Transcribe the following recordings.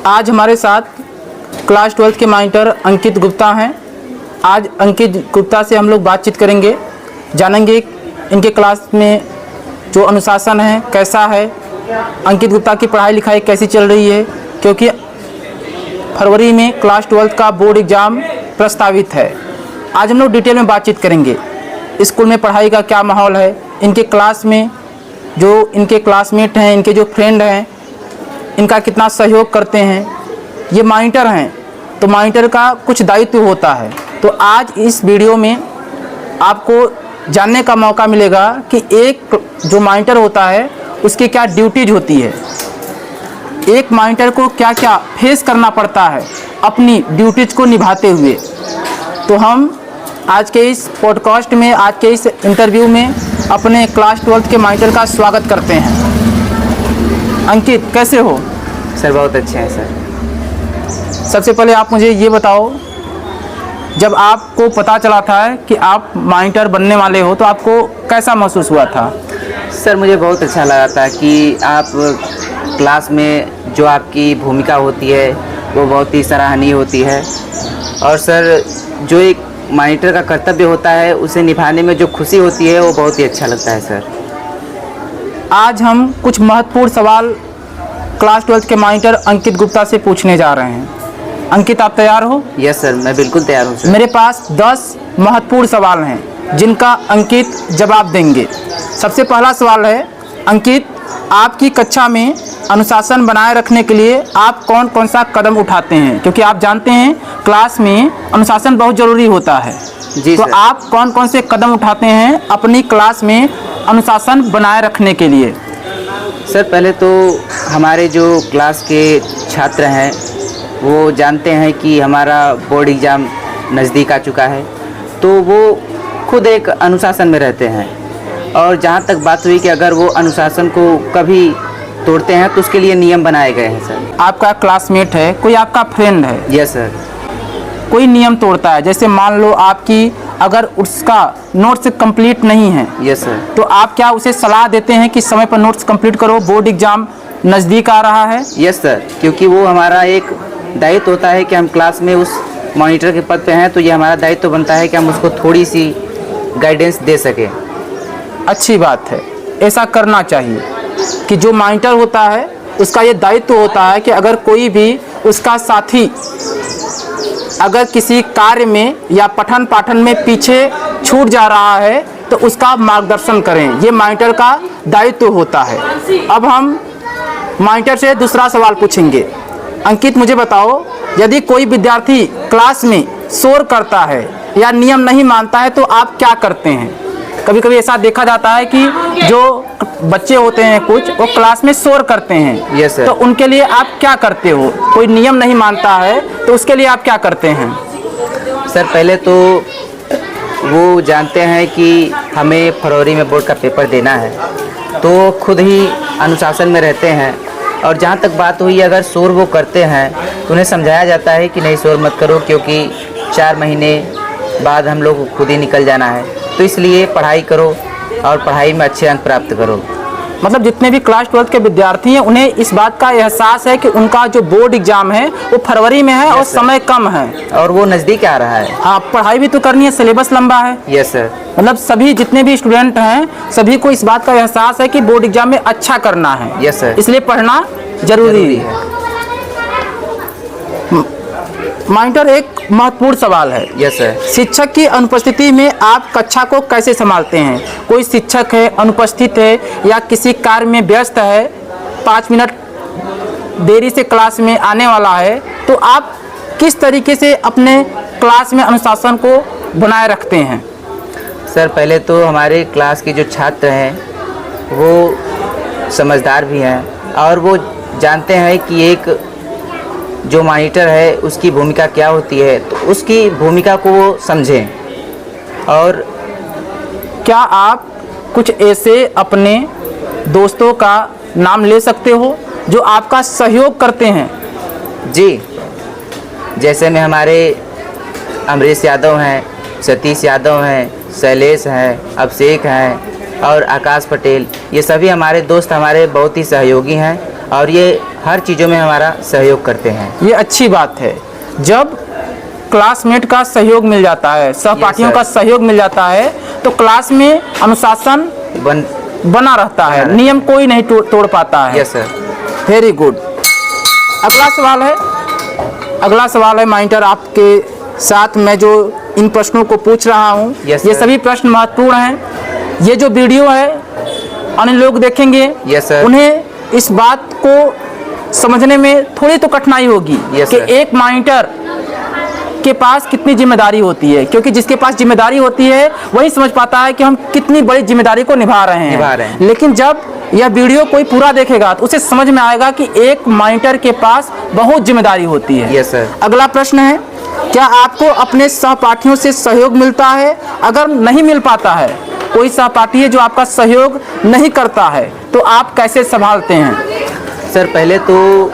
आज हमारे साथ क्लास 12th के मॉनिटर अंकित गुप्ता हैं। आज अंकित गुप्ता से हम लोग बातचीत करेंगे, जानेंगे इनके क्लास में जो अनुशासन है कैसा है, अंकित गुप्ता की पढ़ाई लिखाई कैसी चल रही है, क्योंकि फरवरी में क्लास 12th का बोर्ड एग्ज़ाम प्रस्तावित है। आज हम लोग डिटेल में बातचीत करेंगे, स्कूल में पढ़ाई का क्या माहौल है, इनके क्लास में जो इनके क्लासमेट हैं, इनके जो फ्रेंड हैं, इनका कितना सहयोग करते हैं। ये मॉनिटर हैं तो मॉनिटर का कुछ दायित्व होता है। तो आज इस वीडियो में आपको जानने का मौका मिलेगा कि एक जो मॉनिटर होता है उसकी क्या ड्यूटीज होती है, एक मॉनिटर को क्या क्या फेस करना पड़ता है अपनी ड्यूटीज को निभाते हुए। तो हम आज के इस पॉडकास्ट में, आज के इस इंटरव्यू में अपने क्लास 12th के मॉनिटर का स्वागत करते हैं। अंकित, कैसे हो? सर बहुत अच्छे हैं सर। सबसे पहले आप मुझे ये बताओ, जब आपको पता चला था कि आप मॉनिटर बनने वाले हो तो आपको कैसा महसूस हुआ था? सर मुझे बहुत अच्छा लगा था कि आप क्लास में जो आपकी भूमिका होती है वो बहुत ही सराहनीय होती है, और सर जो एक मॉनिटर का कर्तव्य होता है उसे निभाने में जो खुशी होती है वो बहुत ही अच्छा लगता है सर। आज हम कुछ महत्वपूर्ण सवाल क्लास 12th के मॉनिटर अंकित गुप्ता से पूछने जा रहे हैं। अंकित, आप तैयार हो? यस सर, मैं बिल्कुल तैयार हूँ सर। मेरे पास 10 महत्वपूर्ण सवाल हैं जिनका अंकित जवाब देंगे। सबसे पहला सवाल है, अंकित, आपकी कक्षा में अनुशासन बनाए रखने के लिए आप कौन कौन सा कदम उठाते हैं? क्योंकि आप जानते हैं क्लास में अनुशासन बहुत ज़रूरी होता है। जी तो सर। आप कौन कौन से कदम उठाते हैं अपनी क्लास में अनुशासन बनाए रखने के लिए? सर पहले तो हमारे जो क्लास के छात्र हैं वो जानते हैं कि हमारा बोर्ड एग्ज़ाम नज़दीक आ चुका है, तो वो खुद एक अनुशासन में रहते हैं। और जहाँ तक बात हुई कि अगर वो अनुशासन को कभी तोड़ते हैं तो उसके लिए नियम बनाए गए हैं सर। आपका क्लासमेट है, कोई आपका फ्रेंड है, यस सर, कोई नियम तोड़ता है, जैसे मान लो आपकी अगर उसका नोट्स कंप्लीट नहीं है, यस सर, तो आप क्या उसे सलाह देते हैं कि समय पर नोट्स कंप्लीट करो, बोर्ड एग्ज़ाम नज़दीक आ रहा है? यस सर, क्योंकि वो हमारा एक दायित्व होता है कि हम क्लास में उस मॉनिटर के पद पे हैं, तो ये हमारा दायित्व बनता है कि हम उसको थोड़ी सी गाइडेंस दे सकें। अच्छी बात है, ऐसा करना चाहिए कि जो मॉनिटर होता है उसका ये दायित्व होता है कि अगर कोई भी उसका साथी अगर किसी कार्य में या पठन पाठन में पीछे छूट जा रहा है तो उसका मार्गदर्शन करें, ये मॉनिटर का दायित्व होता है। अब हम मॉनिटर से दूसरा सवाल पूछेंगे। अंकित, मुझे बताओ, यदि कोई विद्यार्थी क्लास में शोर करता है या नियम नहीं मानता है तो आप क्या करते हैं? कभी कभी ऐसा देखा जाता है कि जो बच्चे होते हैं कुछ, वो क्लास में शोर करते हैं। Yes sir. तो उनके लिए आप क्या करते हो? कोई नियम नहीं मानता है तो उसके लिए आप क्या करते हैं? सर पहले तो वो जानते हैं कि हमें फरवरी में बोर्ड का पेपर देना है, तो खुद ही अनुशासन में रहते हैं। और जहाँ तक बात हुई अगर शोर वो करते हैं तो उन्हें समझाया जाता है कि नहीं शोर मत करो, क्योंकि 4 महीने बाद हम लोग खुद ही निकल जाना है, तो इसलिए पढ़ाई करो और पढ़ाई में अच्छे अंक प्राप्त करो। मतलब जितने भी क्लास 12th के विद्यार्थी हैं उन्हें इस बात का एहसास है कि उनका जो बोर्ड एग्जाम है वो फरवरी में है और समय कम है और वो नज़दीक आ रहा है। हाँ, पढ़ाई भी तो करनी है, सिलेबस लंबा है। Yes sir. मतलब सभी जितने भी स्टूडेंट हैं सभी को इस बात का एहसास है कि बोर्ड एग्जाम में अच्छा करना है। Yes sir. इसलिए पढ़ना जरूरी है। मॉनिटर, एक महत्वपूर्ण सवाल है। Yes sir. शिक्षक की अनुपस्थिति में आप कक्षा को कैसे संभालते हैं? कोई शिक्षक है, अनुपस्थित है या किसी कार्य में व्यस्त है, 5 मिनट देरी से क्लास में आने वाला है, तो आप किस तरीके से अपने क्लास में अनुशासन को बनाए रखते हैं? सर पहले तो हमारे क्लास के जो छात्र हैं वो समझदार भी हैं और वो जानते हैं कि एक जो मॉनिटर है उसकी भूमिका क्या होती है, तो उसकी भूमिका को वो समझें। और क्या आप कुछ ऐसे अपने दोस्तों का नाम ले सकते हो जो आपका सहयोग करते हैं? जी, जैसे में हमारे अमरीश यादव हैं, सतीश यादव हैं, शैलेश हैं, अभिषेक हैं और आकाश पटेल, ये सभी हमारे दोस्त, हमारे बहुत ही सहयोगी हैं और ये हर चीज़ों में हमारा सहयोग करते हैं। ये अच्छी बात है। जब क्लासमेट का सहयोग मिल जाता है, सहपाठियों का सहयोग मिल जाता है, तो क्लास में अनुशासन बना रहता है, नियम कोई नहीं तोड़ पाता है। Yes sir. Very good. अगला सवाल है माइंटर, आपके साथ मैं जो इन प्रश्नों को पूछ रहा हूँ, ये सभी प्रश्न महत्वपूर्ण हैं। ये जो वीडियो है अन्य लोग देखेंगे, उन्हें इस बात को समझने में थोड़ी तो कठिनाई होगी कि एक मॉनिटर के पास कितनी जिम्मेदारी होती है, क्योंकि जिसके पास जिम्मेदारी होती है वही समझ पाता है कि हम कितनी बड़ी जिम्मेदारी को निभा रहे हैं। लेकिन जब यह वीडियो कोई पूरा देखेगा तो उसे समझ में आएगा कि एक मॉनिटर के पास बहुत जिम्मेदारी होती है। Yes sir. अगला प्रश्न है, क्या आपको अपने सहपाठियों से सहयोग मिलता है? अगर नहीं मिल पाता है, कोई सहपाठी है जो आपका सहयोग नहीं करता है, तो आप कैसे संभालते हैं? सर पहले तो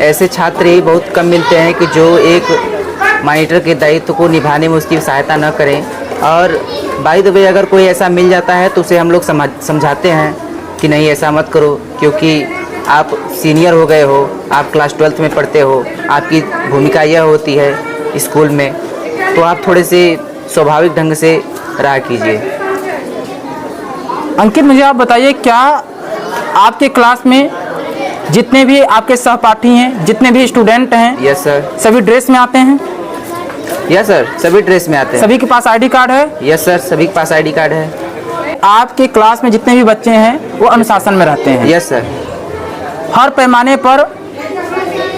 ऐसे छात्र ही बहुत कम मिलते हैं कि जो एक मॉनिटर के दायित्व को निभाने में उसकी सहायता न करें। और बाय द वे अगर कोई ऐसा मिल जाता है तो उसे हम लोग समझाते हैं कि नहीं ऐसा मत करो, क्योंकि आप सीनियर हो गए हो, आप क्लास 12th में पढ़ते हो, आपकी भूमिका यह होती है स्कूल में, तो आप थोड़े से स्वाभाविक ढंग से रहा कीजिए। अंकित, मुझे आप बताइए, क्या आपके क्लास में जितने भी आपके सहपाठी हैं, जितने भी स्टूडेंट हैं, यस सर, सभी ड्रेस में आते हैं? यस सर, सभी ड्रेस में आते हैं। सभी के पास आईडी कार्ड है? यस सर, सभी के पास आईडी कार्ड है। आपके क्लास में जितने भी बच्चे हैं वो अनुशासन में रहते हैं? Yes sir. हर पैमाने पर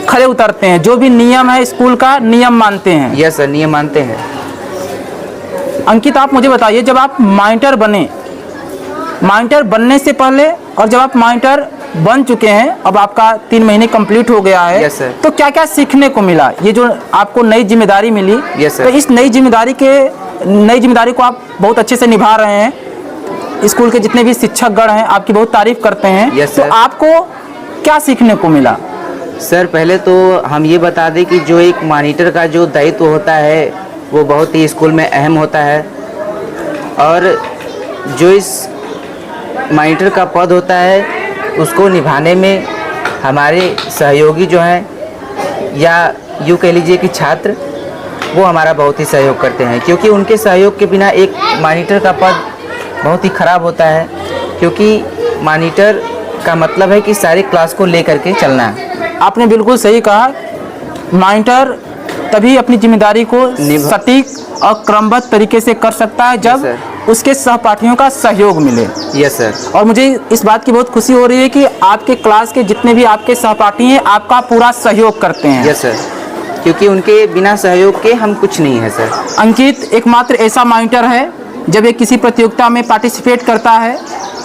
खड़े उतरते हैं, जो भी नियम है स्कूल का नियम मानते हैं? यस सर, नियम मानते हैं। अंकित, आप मुझे बताइए, जब आप मॉनिटर बने, मॉनिटर बनने से पहले और जब आप मॉनिटर बन चुके हैं, अब आपका 3 महीने कंप्लीट हो गया है, yes, तो क्या क्या सीखने को मिला? ये जो आपको नई जिम्मेदारी मिली, yes, तो इस नई जिम्मेदारी को आप बहुत अच्छे से निभा रहे हैं। स्कूल के जितने भी शिक्षकगण हैं आपकी बहुत तारीफ करते हैं। yes, तो आपको क्या सीखने को मिला? सर पहले तो हम ये बता दें कि जो एक मॉनिटर का जो दायित्व होता है वो बहुत ही स्कूल में अहम होता है, और जो इस मॉनिटर का पद होता है उसको निभाने में हमारे सहयोगी जो हैं, या यूँ कह लीजिए कि छात्र, वो हमारा बहुत ही सहयोग करते हैं, क्योंकि उनके सहयोग के बिना एक मॉनिटर का पद बहुत ही ख़राब होता है। क्योंकि मॉनिटर का मतलब है कि सारी क्लास को लेकर के चलना है। आपने बिल्कुल सही कहा। मॉनिटर तभी अपनी जिम्मेदारी को सटीक और क्रमबद्ध तरीके से कर सकता है जब उसके सहपाठियों का सहयोग मिले। Yes sir. और मुझे इस बात की बहुत खुशी हो रही है कि आपके क्लास के जितने भी आपके सहपाठी हैं आपका पूरा सहयोग करते हैं। यस सर, क्योंकि उनके बिना सहयोग के हम कुछ नहीं है सर। अंकित एकमात्र ऐसा मॉनिटर है जब ये किसी प्रतियोगिता में पार्टिसिपेट करता है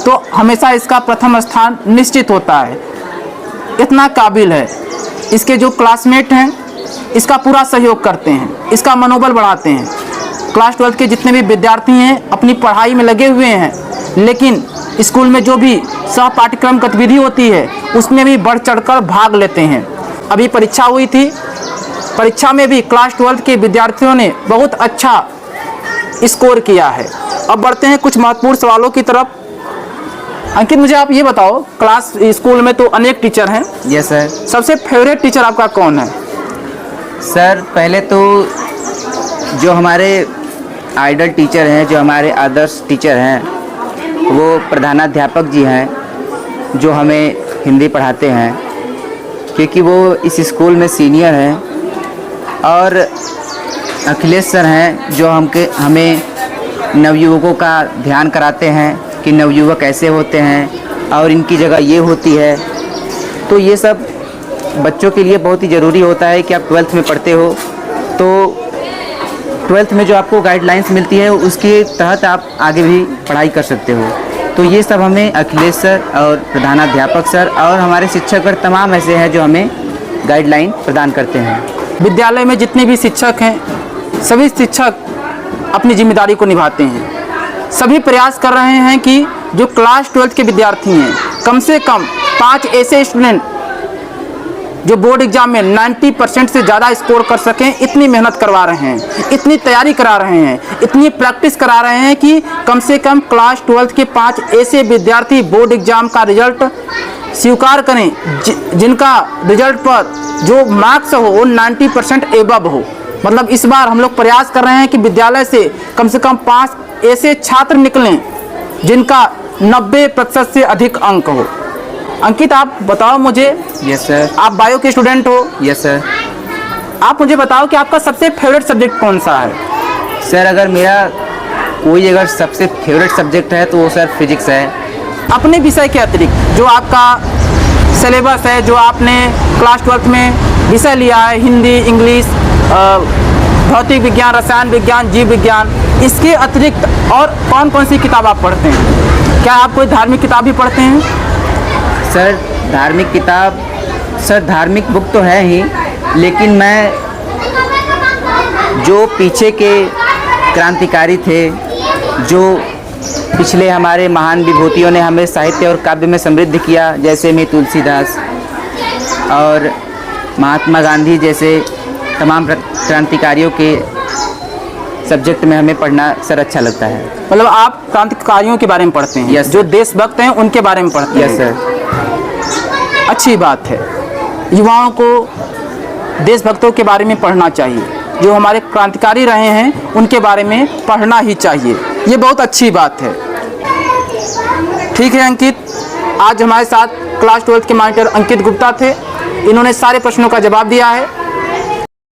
तो हमेशा इसका प्रथम स्थान निश्चित होता है। इतना काबिल है। इसके जो क्लासमेट हैं इसका पूरा सहयोग करते हैं, इसका मनोबल बढ़ाते हैं। क्लास 12 के जितने भी विद्यार्थी हैं अपनी पढ़ाई में लगे हुए हैं, लेकिन स्कूल में जो भी सह पाठ्यक्रम गतिविधि होती है उसमें भी बढ़ चढ़कर भाग लेते हैं। अभी परीक्षा हुई थी, परीक्षा में भी क्लास 12 के विद्यार्थियों ने बहुत अच्छा स्कोर किया है। अब बढ़ते हैं कुछ महत्वपूर्ण सवालों की तरफ। अंकित, मुझे आप ये बताओ, क्लास स्कूल में तो अनेक टीचर हैं। Yes sir. सबसे फेवरेट टीचर आपका कौन है? सर पहले तो जो हमारे आइडल टीचर हैं, जो हमारे आदर्श टीचर हैं, वो प्रधानाध्यापक जी हैं, जो हमें हिंदी पढ़ाते हैं, क्योंकि वो इस स्कूल में सीनियर हैं। और अखिलेश सर हैं, जो हमें नवयुवकों का ध्यान कराते हैं कि नवयुवक कैसे होते हैं और इनकी जगह ये होती है। तो ये सब बच्चों के लिए बहुत ही ज़रूरी होता है कि आप 12th में पढ़ते हो तो 12th में जो आपको गाइडलाइंस मिलती है उसके तहत आप आगे भी पढ़ाई कर सकते हो। तो ये सब हमें अखिलेश सर और प्रधानाध्यापक सर और हमारे शिक्षकगण तमाम ऐसे हैं जो हमें गाइडलाइन प्रदान करते हैं। विद्यालय में जितने भी शिक्षक हैं सभी शिक्षक अपनी जिम्मेदारी को निभाते हैं। सभी प्रयास कर रहे हैं कि जो क्लास 12th के विद्यार्थी हैं कम से कम 5 ऐसे स्टूडेंट जो बोर्ड एग्जाम में 90% से ज़्यादा स्कोर कर सकें, इतनी मेहनत करवा रहे हैं, इतनी तैयारी करा रहे हैं, इतनी प्रैक्टिस करा रहे हैं कि कम से कम क्लास 12 के 5 ऐसे विद्यार्थी बोर्ड एग्जाम का रिजल्ट स्वीकार करें जिनका रिजल्ट पर जो मार्क्स हो वो 90% एबव हो। मतलब इस बार हम लोग प्रयास कर रहे हैं कि विद्यालय से कम 5 ऐसे छात्र निकलें जिनका 90% से अधिक अंक हो। अंकित, आप बताओ मुझे। Yes sir. आप बायो के स्टूडेंट हो। Yes sir. आप मुझे बताओ कि आपका सबसे फेवरेट सब्जेक्ट कौन सा है। सर अगर मेरा कोई अगर सबसे फेवरेट सब्जेक्ट है तो वो सर फिजिक्स है। अपने विषय के अतिरिक्त जो आपका सिलेबस है, जो आपने क्लास 12 में विषय लिया है, हिंदी, इंग्लिश, भौतिक विज्ञान, रसायन विज्ञान, जीव विज्ञान, इसके अतिरिक्त और कौन कौन सी किताब आप पढ़ते हैं? क्या आप कोई धार्मिक किताब भी पढ़ते हैं? सर धार्मिक किताब, सर धार्मिक बुक तो है ही, लेकिन मैं जो पीछे के क्रांतिकारी थे, जो पिछले हमारे महान विभूतियों ने हमें साहित्य और काव्य में समृद्ध किया, जैसे में तुलसीदास और महात्मा गांधी जैसे तमाम क्रांतिकारियों के सब्जेक्ट में हमें पढ़ना सर अच्छा लगता है। मतलब आप क्रांतिकारियों के बारे में पढ़ते हैं? यस। जो देशभक्त हैं उनके बारे में पढ़ते हैं? Yes sir. अच्छी बात है, युवाओं को देशभक्तों के बारे में पढ़ना चाहिए, जो हमारे क्रांतिकारी रहे हैं उनके बारे में पढ़ना ही चाहिए, ये बहुत अच्छी बात है। ठीक है अंकित, आज हमारे साथ क्लास 12 के मॉनिटर अंकित गुप्ता थे। इन्होंने सारे प्रश्नों का जवाब दिया है।